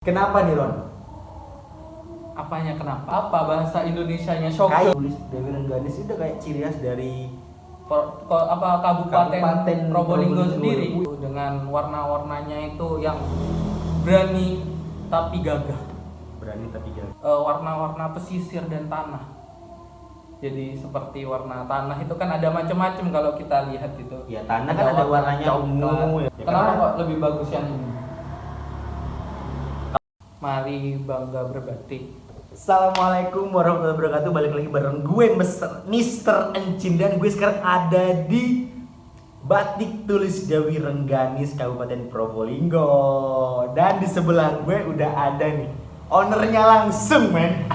Kenapa nih Ron? Apanya kenapa? Apa bahasa Indonesianya shock? Kayak tulis Dewi Rengganis itu kayak ciri khas dari Kabupaten Probolinggo Probolinggo sendiri dengan warna-warnanya itu yang berani tapi gagah. berani tapi gagah. Warna-warna pesisir dan tanah. Jadi seperti warna tanah itu kan ada macam-macam kalau kita lihat itu. Ya tanah kan ada warnanya ungu. Ya, Kenapa kok lebih bagus yang ini? Mari bangga berbatik. Assalamualaikum warahmatullahi wabarakatuh. Balik lagi bareng gue Mr. Encim. Dan gue sekarang ada di Batik Tulis Dewi Rengganis Kabupaten Probolinggo. Dan di sebelah gue udah ada nih ownernya langsung, men.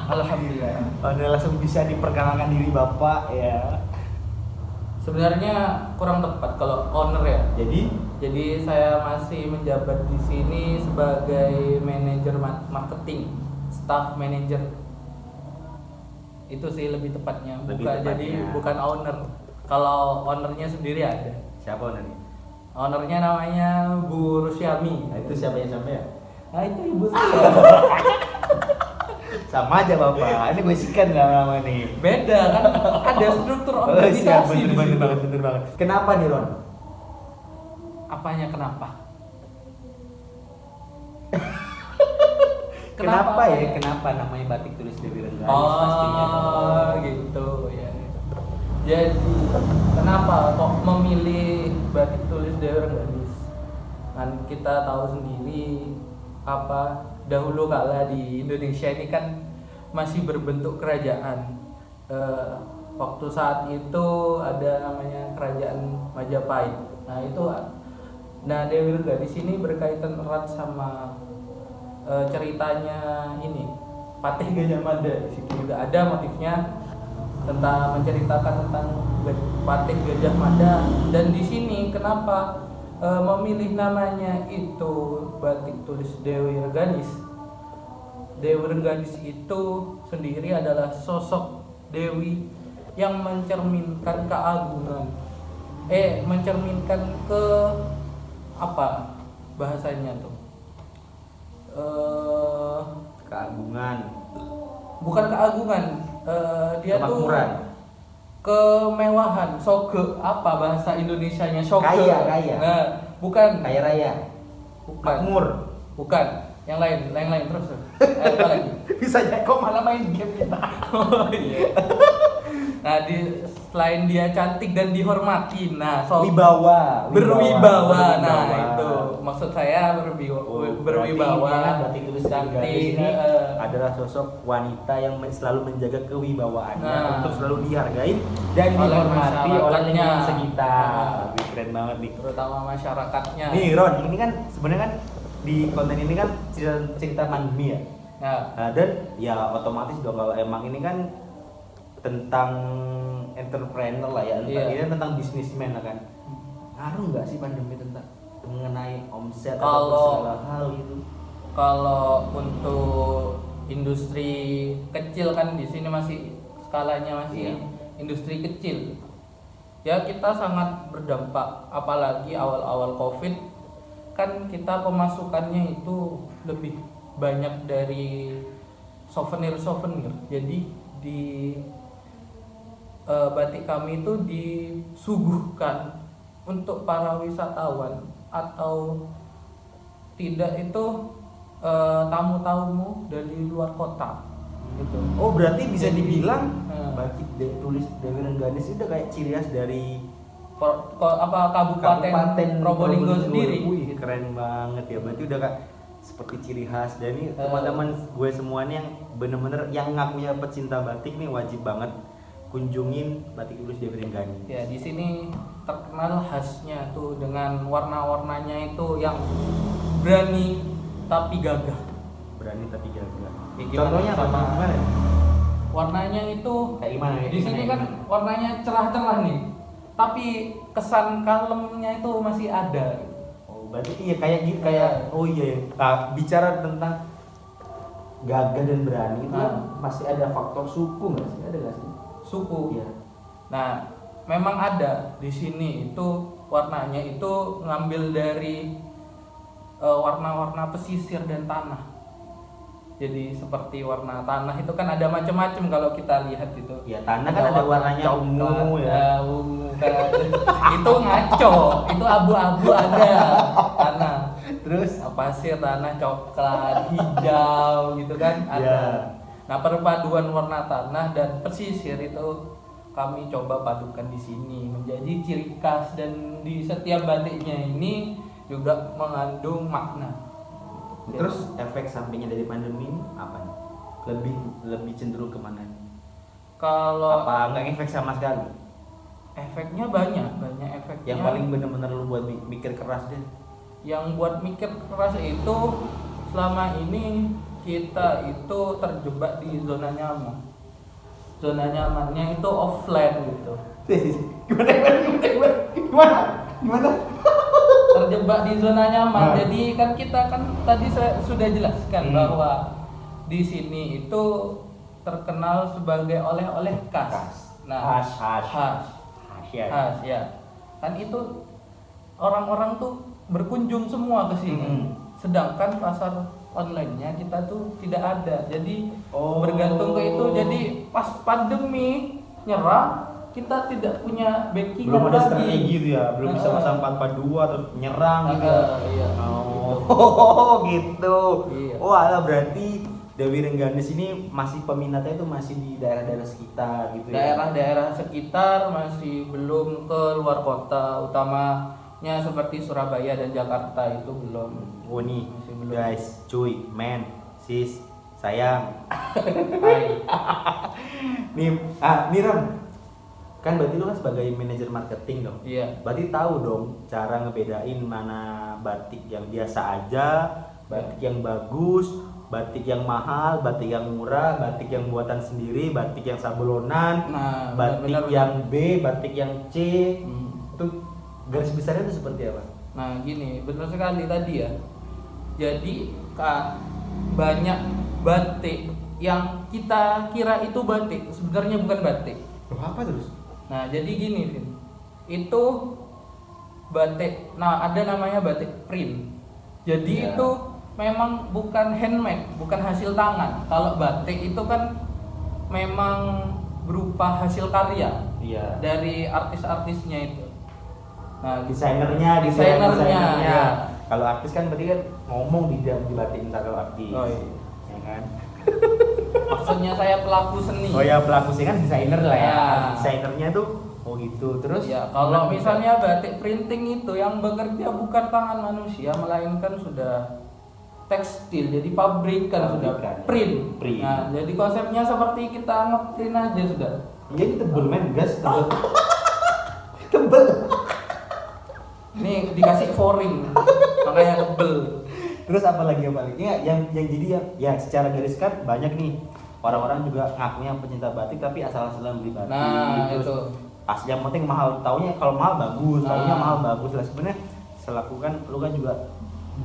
Alhamdulillah. Owner langsung bisa diperkenalkan diri Bapak ya. Sebenarnya kurang tepat kalau owner ya. Jadi saya masih menjabat di sini sebagai manajer marketing, staff manager. Itu sih lebih tepatnya. Jadi bukan owner. Kalau ownernya sendiri ada. Siapa ownernya? Ownernya namanya Bu Rusyami. Nah, itu siapa yang sama ya? Nah itu ibu saya. Sama aja Bapak. Ini gue sikan nggak nama nih. Beda kan? Ada struktur Oh, organisasi. siap, di bener situ. banget. Kenapa nih Ron? Apanya kenapa? Kenapa ya? Kenapa namanya Batik Tulis Dewi Rengganis? Pastinya dong. Oh gitu ya. Jadi kenapa kok memilih Batik Tulis Dewi Rengganis? Kan kita tahu sendiri apa dahulu kala di Indonesia ini kan masih berbentuk kerajaan. Waktu saat itu ada namanya Kerajaan Majapahit. Nah Dewi Rengganis ini berkaitan erat sama ceritanya ini Patih Gajah Mada. Di situ juga ada motifnya tentang menceritakan tentang Patih Gajah Mada. Dan di sini kenapa memilih namanya itu Batik Tulis Dewi Rengganis? Dewi Rengganis itu sendiri adalah sosok dewi yang mencerminkan keagungan, mencerminkan ke apa bahasanya tuh? Keagungan. Bukan keagungan, dia Kemakmuran. tuh kemewahan, soge, apa bahasa Indonesianya soge? Kaya. Nah, bukan. Kaya raya. Bukan. Makmur. Bukan. Yang lain terus. Apa lagi? Bisa ya, kok malah main game kita. Oh iya. Nah, selain dia cantik dan dihormati, Wibawa. berwibawa. Nah, itu maksud saya berwibawa. Batik Tulis Rengganis ini adalah sosok wanita yang selalu menjaga kewibawaannya untuk selalu dihargai dan oleh dihormati oleh lingkungan masyarakatnya. sekitar. Wih, keren banget nih. Terutama masyarakatnya. Nih Ron, ini kan sebenarnya kan di konten ini kan cerita pandemi ya. Nah, dan ya otomatis dong kalau emang ini kan tentang entrepreneur lah ya, ini tentang bisnismen lah kan. Ngaruh nggak sih pandemi tentang mengenai omset atau segala hal gitu? Kalau untuk industri kecil kan di sini masih skalanya masih industri kecil. Ya kita sangat berdampak, apalagi awal-awal Covid kan kita pemasukannya itu lebih banyak dari souvenir. Jadi di batik kami itu disuguhkan untuk para wisatawan atau tidak itu tamu-tamu dari luar kota gitu. Oh berarti bisa dibilang Batik Tulis Dewi Rengganis itu kayak ciri khas dari Kabupaten Probolinggo sendiri. Wih keren banget ya, berarti udah kak seperti ciri khas. Dan ini teman-teman gue semuanya yang bener-bener yang ngakunya pecinta batik nih wajib banget kunjungin Batik Tulis Dewi Rengganis. Ya di sini terkenal khasnya tuh dengan warna-warnanya itu yang berani tapi gagah. Contohnya apa? Gimana? Warnanya itu kayak gimana? Di sini kan warnanya cerah-cerah nih, tapi kesan kalemnya itu masih ada. Oh berarti iya kayak gitu oh iya. Bicara tentang gagah dan berani itu masih ada faktor suku nggak sih? Ada nggak sih? Suku ya. Nah memang ada di sini itu warnanya itu ngambil dari warna-warna pesisir dan tanah. Jadi seperti warna tanah itu kan ada macam-macam kalau kita lihat itu. Ya tanah kan ada warnanya ungu ya. Ungu kan. Itu ngaco, itu abu-abu ada tanah. Terus pasir, tanah coklat, hijau gitu kan ada. Ya. Nah, perpaduan warna tanah dan pesisir itu kami coba padukan di sini menjadi ciri khas, dan di setiap batiknya ini juga mengandung makna. Terus efek sampingnya dari pandemi ini apa nih? Lebih cenderung kemana nih? Kalau Apa nggak efek sama sekali? efeknya banyak efeknya. Yang paling bener-bener lu buat mikir keras deh. Yang buat mikir keras itu selama ini kita itu terjebak di zona nyaman. Zona nyamannya itu offline gitu. Gimana? Terjebak di zona nyaman. Nah. Jadi kan kita kan tadi saya sudah jelaskan bahwa di sini itu terkenal sebagai oleh-oleh khas. Nah, khas ya. Kan itu orang-orang tuh berkunjung semua ke sini. Sedangkan pasar online-nya kita tuh tidak ada. Jadi bergantung ke itu. Jadi pas pandemi nyerang, kita tidak punya backing Belum ada lagi. strategi gitu ya, belum bisa pasang 442 terus nyerang gitu. Iya. Gitu. Iya. Oh, alah berarti Dewi Rengganis ini masih peminatnya itu masih di daerah-daerah sekitar gitu ya. Daerah-daerah sekitar, masih belum ke luar kota, utamanya seperti Surabaya dan Jakarta itu belum. Oh nih, Masih belum. guys, cuy, men, sis, sayang. Hai. nih Ram. Kan berarti lu kan sebagai manajer marketing dong. Iya. Berarti tahu dong cara ngebedain mana batik yang biasa aja, batik yang bagus, batik yang mahal, batik yang murah, batik yang buatan sendiri, batik yang sablonan, Nah, batik benar-benar. yang B, batik yang C. Hmm. Itu garis besarnya itu seperti apa? Nah, gini, benar sekali tadi ya. Jadi banyak batik yang kita kira itu batik, sebenarnya bukan batik. Loh, apa terus? Nah, jadi gini, Vin. Itu batik. Nah, ada namanya batik print. Jadi Ya. itu memang bukan handmade, bukan hasil tangan. Kalau batik itu kan memang berupa hasil karya Iya. dari artis-artisnya itu. Nah, Desainernya, Desainernya, ya. Kalau artis kan berarti kan ngomong di batik entar kalau artis. Oh, iya. Ya kan? maksudnya saya pelaku seni. Oh ya, pelaku sih kan desainer lah ya. Ya. Desainernya tuh gitu. Terus Ya, kalau misalnya batik printing itu yang bekerja bukan tangan manusia, melainkan sudah tekstil, jadi pabrikan sudah Pabrikan. print. Print. Nah, jadi konsepnya seperti kita ngeprint aja sudah. jadi tebel men, gas tebel. Tebel. Ini dikasih foring, makanya tebel. Terus apa lagi ya, yang jadi ya secara garis kan banyak nih orang-orang juga ngakunya pecinta batik tapi asal-asalan beli batik. Nah, Terus itu. pas yang penting mahal, taunya kalau mahal bagus, taunya Nah. mahal bagus lah. Sebenarnya selaku kan lu kan juga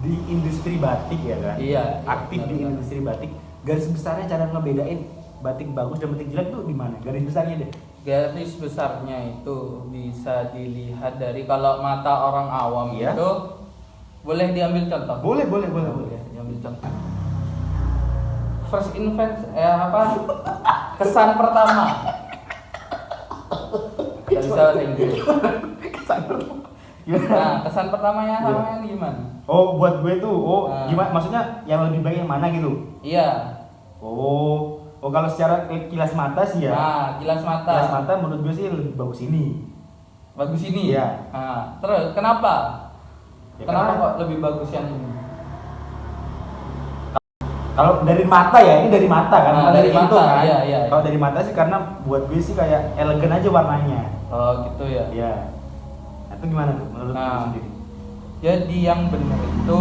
di industri batik ya kan, Iya, aktif di benar-benar. industri batik. Garis besarnya cara ngebedain batik bagus dan batik jelek tuh di mana? Garis besarnya deh. Garis besarnya itu bisa dilihat dari kalau mata orang awam Iya. itu, boleh diambil contoh. Boleh. Diambil contoh. First kesan pertama. Gak bisa bahasa Inggris. Kesan Nah, kesan pertamanya sampean gimana? Oh, buat gue tuh, Nah. gimana? Maksudnya yang lebih baik yang mana gitu? Iya. Oh, kalau secara kilas mata sih ya. Nah, kilas mata. Kilas mata menurut gue sih lebih bagus ini. Bagus ini. Iya. Nah, terus kenapa? Ya, Kenapa karena- kok lebih bagus yang ini? Kalau dari mata ya, ini dari mata kan, Nah, bukan dari itu mata, kan. iya. Kalau dari mata sih karena buat gue sih kayak elegan aja warnanya. Oh, gitu ya. Iya. Nah, itu gimana tuh menurut Nah. lu sendiri? Jadi yang benar itu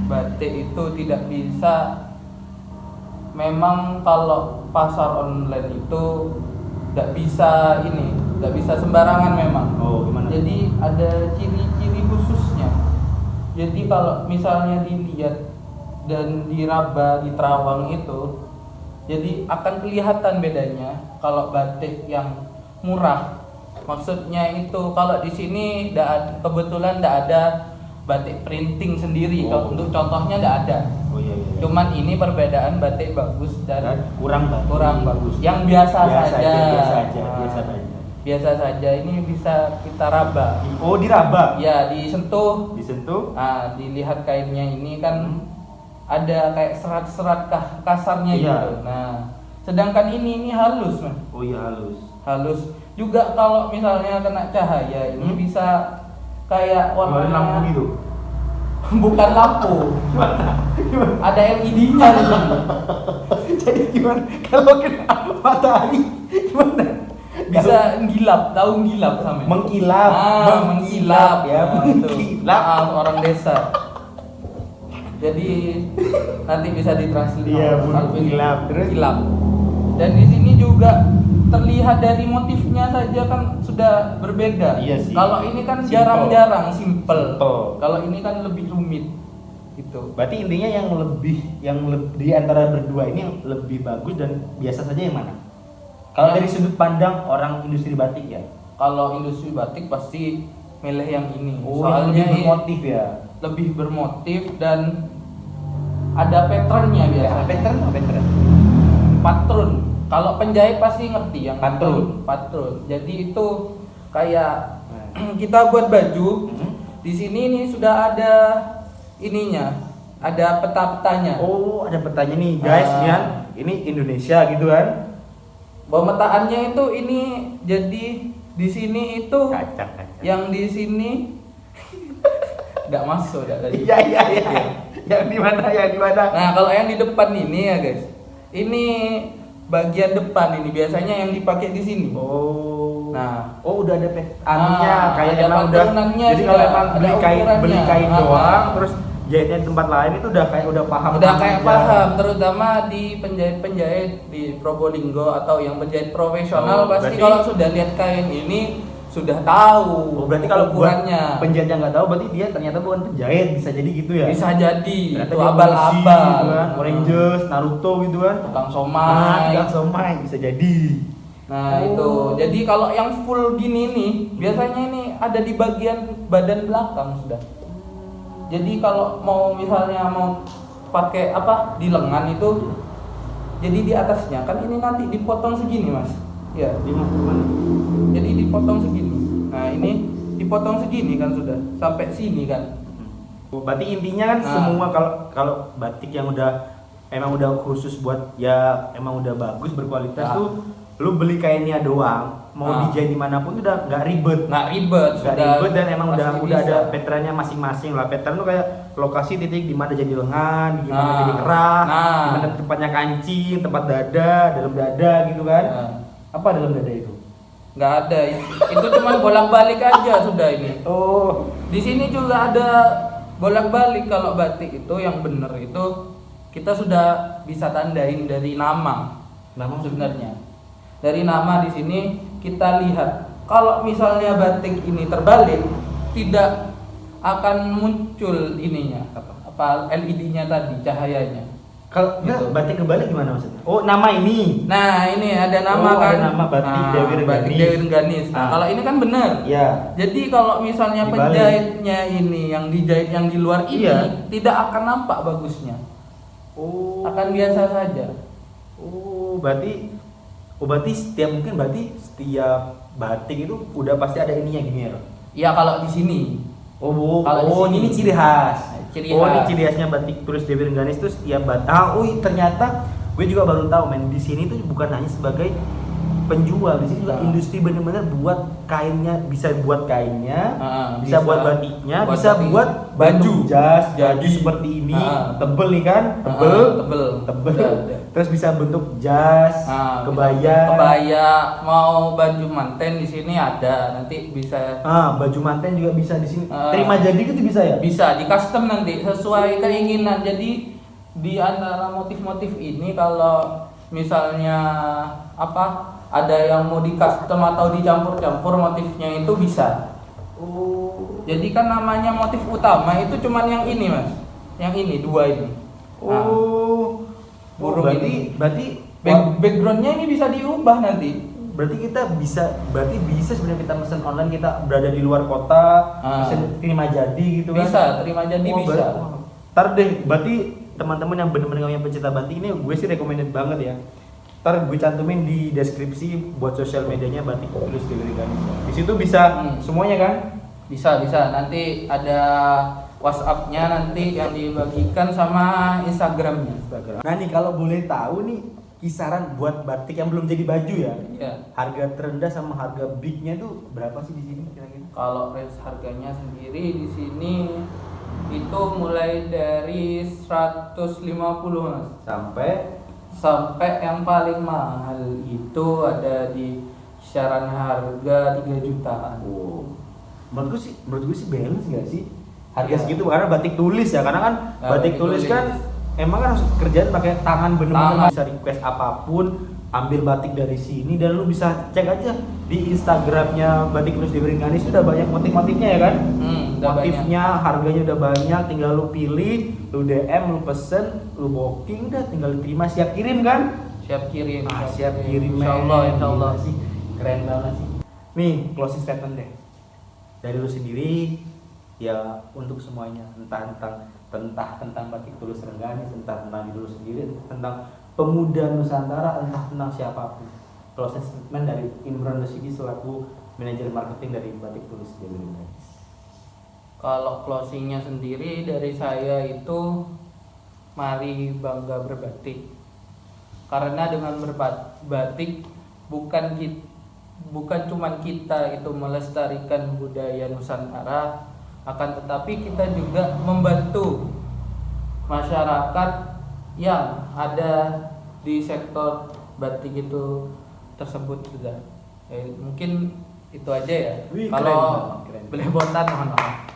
batik itu tidak bisa, memang kalau pasar online itu tidak bisa tidak bisa sembarangan memang. Oh, gimana? Jadi ada ciri-ciri khususnya. Jadi kalau misalnya dilihat dan diraba di terawang itu, jadi akan kelihatan bedanya kalau batik yang murah. Maksudnya itu kalau di sini kebetulan tidak ada batik printing sendiri. Oh. Kalau untuk contohnya nggak ada. Oh iya. Cuman ini perbedaan batik bagus dan kurang bagus. Yang biasa saja. Biasa saja. Biasa saja, ini bisa kita raba. Oh, diraba. Ya, disentuh. Nah, Dilihat kainnya ini kan ada kayak serat-serat kasarnya Iya. gitu. Nah, sedangkan ini halus, Mas. Oh iya, halus. Halus. Juga kalau misalnya kena cahaya ini bisa kayak Warna lampu warna gitu. bukan lampu. Ada LED-nya di sini. Jadi gimana kalau kena matahari? Gimana? Bisa ngilap, tahu ngilap sama Mengkilap. Mengkilap ya, mengkilap. Orang desa. Jadi nanti bisa ditranslate. Iya, mengkilap. Terus? Kilap. Dan di sini juga terlihat dari motifnya saja kan sudah berbeda. Iya sih. Kalau ini kan Simple. jarang-jarang simple. Simple. Kalau ini kan lebih rumit. Gitu. Berarti intinya yang di antara berdua ini yang lebih bagus dan biasa saja yang mana? Kalau dari sudut pandang orang industri batik ya. Kalau industri batik pasti milih yang ini. Oh, Soalnya yang lebih bermotif ya. lebih bermotif dan ada patternnya biasanya. Pattern. Patron. Kalau penjahit pasti ngerti yang Patron. Jadi itu kayak kita buat baju. Di sini ini sudah ada ininya, ada peta-petanya. Oh, ada petanya nih guys, ya. Ini Indonesia gitu kan. Pemetaannya itu ini jadi di sini itu Kacang. yang di sini nggak masuk dah tadi. Iya. Yang di mana? Nah, kalau yang di depan ini ya guys, ini bagian depan ini biasanya yang dipakai di sini. Oh. Nah, udah ada anunya kayak ada emang udah. patronannya Jadi sudah, kalau emang ada beli kain ukurannya. doang, terus jahitnya di tempat lain itu udah paham. Udah kayak paham, terutama di penjahit-penjahit di Probolinggo atau yang penjahit profesional pasti berarti- kalau sudah lihat kain ini sudah tahu. Oh, berarti kalau buat ukurannya penjahit yang nggak tahu berarti dia ternyata bukan penjahit, bisa jadi gitu ya. bisa jadi Ternyata itu dia abal-abal polisi gitu kan, Oranges, Naruto gitu kan. tukang somai. Somai bisa jadi. Nah, Oh. itu. Jadi kalau yang full gini nih, biasanya ini ada di bagian badan belakang sudah. Jadi kalau misalnya mau pakai di lengan itu jadi di atasnya kan ini nanti dipotong segini, Mas. Ya, jadi dipotong segini. Nah, ini dipotong segini kan sudah sampai sini kan. Berarti intinya kan semua kalau batik yang emang udah khusus buat ya emang udah bagus berkualitas tuh lu beli kainnya doang mau dijahit dimanapun udah nggak ribet dan emang udah ada patternnya masing-masing lah. Pattern tuh kayak lokasi titik di mana jadi lengan, di mana jadi kerah, di mana tempatnya kancing, tempat dada, dalam dada gitu kan. Apa dalam dada itu? Nggak ada, itu cuma bolak-balik aja sudah ini. Oh, Di sini juga ada bolak-balik. Kalau batik itu yang benar itu kita sudah bisa tandain dari nama sebenarnya. Dari nama di sini kita lihat. Kalau misalnya batik ini terbalik, tidak akan muncul ininya apa LED-nya tadi, cahayanya. kalau Gitu. batik kebalik gimana maksudnya? Oh, nama ini. Nah, ini ada nama Oh, kan. ada nama batik Dewi Rengganis. Batik Dewi Rengganis. Nah, kalau ini kan benar. Ya. Jadi kalau misalnya Dibalik. penjahitnya ini yang dijahit yang di luar ini Iya. tidak akan nampak bagusnya. Oh. Akan biasa saja. Berarti setiap batik itu udah pasti ada ininya gini ya. Ya kalau di sini. Kalau di sini. Ini ciri khas. Ciri Ini khas. ciri khasnya batik tulis Dewi Rengganis itu setiap batik. Ternyata gue juga baru tahu men, di sini tuh bukan hanya sebagai penjual, di sini juga industri bener-bener buat kainnya, bisa buat kainnya, bisa buat batiknya, bisa buat baju, jas, jadi baju seperti ini, tebel nih kan, tebel. terus bisa bentuk jas, kebaya, mau baju manten di sini ada, nanti bisa. Baju manten juga bisa di sini, terima jadi gitu bisa ya? Bisa di custom nanti sesuai keinginan. Jadi di antara motif-motif ini kalau misalnya ada yang mau di custom atau dicampur-campur motifnya itu bisa. Jadi kan namanya motif utama itu cuman yang ini, Mas. Yang ini, dua ini. Burung berarti backgroundnya ini bisa diubah nanti. berarti bisa sebenarnya kita pesan online, kita berada di luar kota, bisa terima jadi gitu kan? Bisa, terima jadi bisa. Ntar deh, berarti teman-teman yang benar-benar yang pencinta batik ini gue sih recommended banget ya. Ntar gue cantumin di deskripsi buat sosial medianya Batik Tulus Delivery Ganis. Di situ bisa semuanya kan? Bisa. Nanti ada WhatsApp-nya nanti yang dibagikan sama Instagram-nya. Nah nih kalau boleh tahu nih kisaran buat batik yang belum jadi baju ya. Iya. Harga terendah sama harga bignya tuh berapa sih di sini kira-kira? Kalau range harganya sendiri di sini itu mulai dari 150 Mas. Sampai yang paling mahal itu ada di kisaran harga 3 jutaan. Oh. Menurut gue sih balance nggak sih harga Iya. segitu, karena batik tulis ya, karena kan Nah, batik tulis kan emang kan harus kerjaan pakai tangan bener-bener, bisa request apapun, ambil batik dari sini, dan lu bisa cek aja di Instagramnya Batik Tulus Delivery Ganis udah banyak motif-motifnya ya kan? Udah Motifnya, harganya udah banyak, tinggal lu pilih, lu DM, lu pesen, lu booking, udah tinggal diterima, siap kirim kan? Siap kirim. Siap kirim. Insyaallah. Gila sih, keren banget sih. Nih closing statement deh dari lu sendiri ya untuk semuanya, entah tentang Batik Tulus Rengganis, entah tentang diri lu sendiri, tentang pemuda Nusantara, entah tentang siapapun. Closing statement dari Imran Rashidi selaku manajer marketing dari Batik Tulus Delivery Ganis. Kalau closingnya sendiri dari saya itu mari bangga berbatik. Karena dengan berbatik bukan cuman kita itu melestarikan budaya Nusantara, akan tetapi kita juga membantu masyarakat yang ada di sektor batik itu tersebut sudah. Mungkin itu aja ya. Wih, Kalau keren. belepotan mohon maaf.